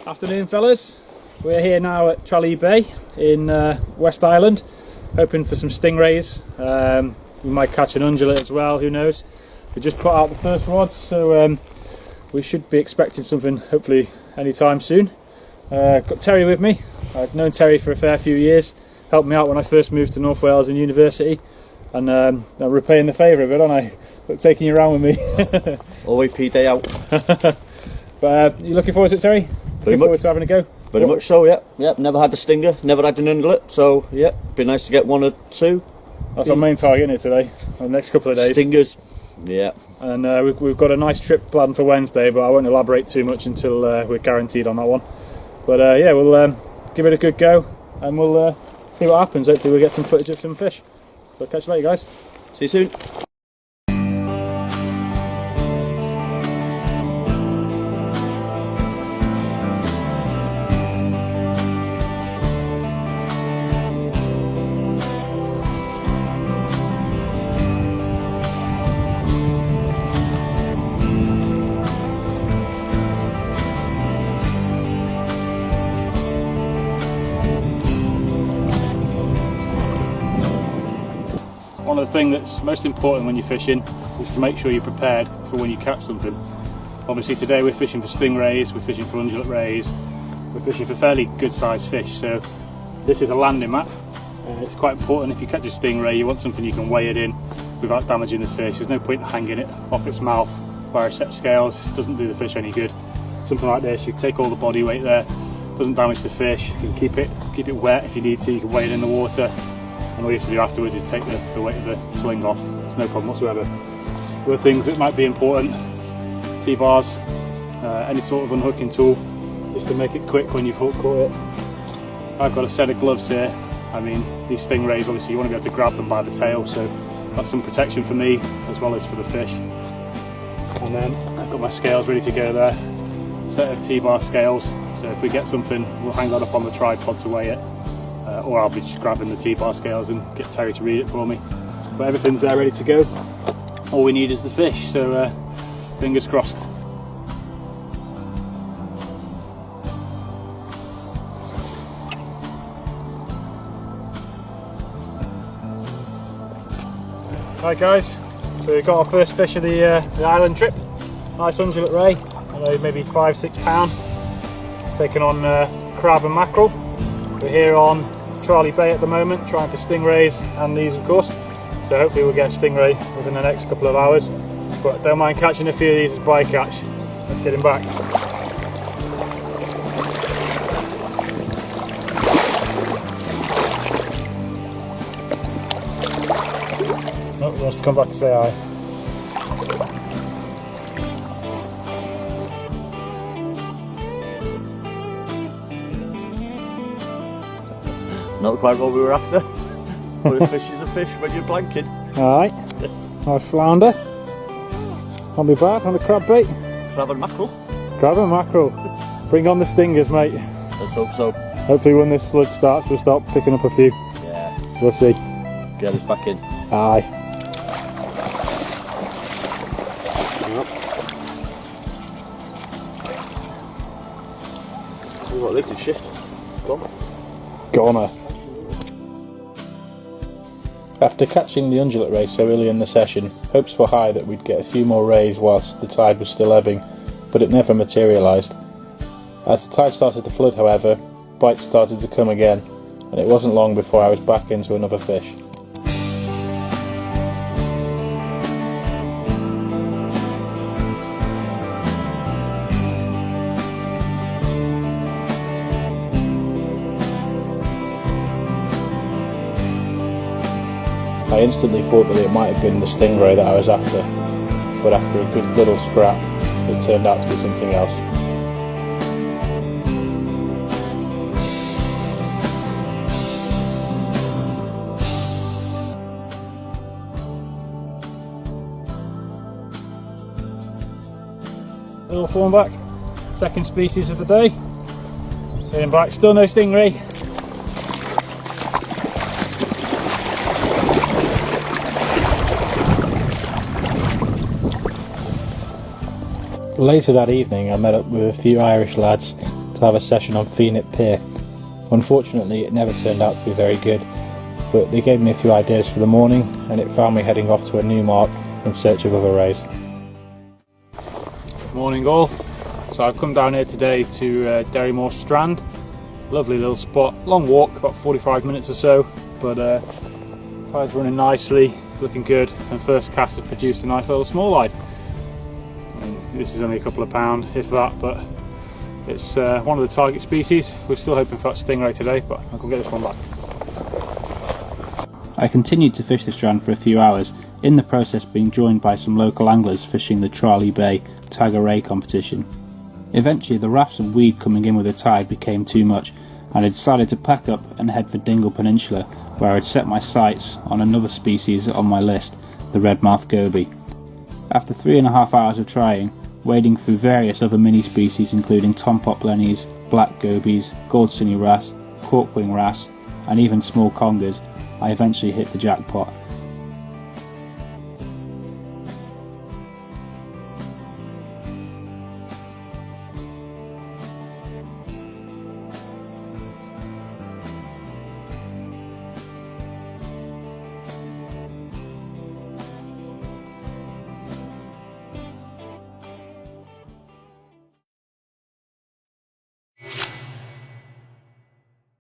Afternoon fellas, we're here now at Tralee Bay in West Island, hoping for some stingrays. We might catch an undulate as well, who knows. We just put out the first rods, so we should be expecting something hopefully anytime soon. Got Terry with me. I've known Terry for a fair few years, helped me out when I first moved to North Wales in university, and I'm repaying the favour a bit, aren't I? Taking you around with me. Always P-day out. But you looking forward to it, Terry? Looking forward to having a go? Very much so, yeah. Yep, never had a stinger, never had an undulate, so yeah, be nice to get one or two. That's our main target, isn't it, today? The next couple of days. Stingers, yeah. And we've got a nice trip planned for Wednesday, but I won't elaborate too much until we're guaranteed on that one. But yeah, we'll give it a good go, and we'll see what happens. Hopefully we'll get some footage of some fish. So catch you later, guys. See you soon. One of the things that's most important when you're fishing is to make sure you're prepared for when you catch something. Obviously today we're fishing for stingrays, we're fishing for undulate rays, we're fishing for fairly good sized fish, so this is a landing map. It's quite important if you catch a stingray, you want something you can weigh it in without damaging the fish. There's no point in hanging it off its mouth via a set of scales, it doesn't do the fish any good. Something like this, you can take all the body weight there, doesn't damage the fish, you can keep it wet if you need to, you can weigh it in the water. And all you have to do afterwards is take the weight of the sling off. It's no problem whatsoever. Other things that might be important, T-bars, any sort of unhooking tool, just to make it quick when you've hook caught it. I've got a set of gloves here. I mean, these stingrays, obviously you want to be able to grab them by the tail, so that's some protection for me as well as for the fish. And then I've got my scales ready to go there. Set of T-bar scales, so if we get something, we'll hang that up on the tripod to weigh it. Or I'll be just grabbing the T-bar scales and get Terry to read it for me. But everything's there ready to go. All we need is the fish, so fingers crossed. Right guys, so we've got our first fish of the island trip. Nice undulate ray, I know maybe 5-6 pound. Taking on crab and mackerel. We're here on Tralee Bay at the moment, trying for stingrays and these of course, so hopefully we'll get a stingray within the next couple of hours, but don't mind catching a few of these as bycatch. Let's get him back. Oh, he wants to come back to say hi. Not quite what we were after, but a fish is a fish when you're blanking. Alright, nice flounder. Can't be bad on a crab bait. Crab and mackerel. Crab and mackerel. Bring on the stingers, mate. Let's hope so. Hopefully when this flood starts we'll start picking up a few. Yeah. We'll see. Get us back in. Aye. See what they can shift. Go on. Goner. After catching the undulate ray so early in the session, hopes were high that we'd get a few more rays whilst the tide was still ebbing, but it never materialised. As the tide started to flood however, bites started to come again, and it wasn't long before I was back into another fish. I instantly thought that it might have been the stingray that I was after, but after a good little scrap, it turned out to be something else. Little thornback, second species of the day. Getting back, still no stingray. Later that evening I met up with a few Irish lads to have a session on Phoenix Pier. Unfortunately, it never turned out to be very good, but they gave me a few ideas for the morning, and it found me heading off to a new mark in search of other rays. Morning all. So I've come down here today to Derrymore Strand. Lovely little spot, long walk, about 45 minutes or so, but fire's running nicely, looking good, and first cast has produced a nice little smalleye. This is only a couple of pound, if that, but it's one of the target species. We're still hoping for that stingray today, but I'll go get this one back. I continued to fish the strand for a few hours, in the process being joined by some local anglers fishing the Tralee Bay Tag a Ray competition. Eventually the rafts and weed coming in with the tide became too much, and I decided to pack up and head for Dingle Peninsula, where I'd set my sights on another species on my list, the redmouth goby. After 3.5 hours of trying, wading through various other mini species including tompot blennies, black gobies, gold cinny wrasse, corkwing wrasse, and even small congers, I eventually hit the jackpot.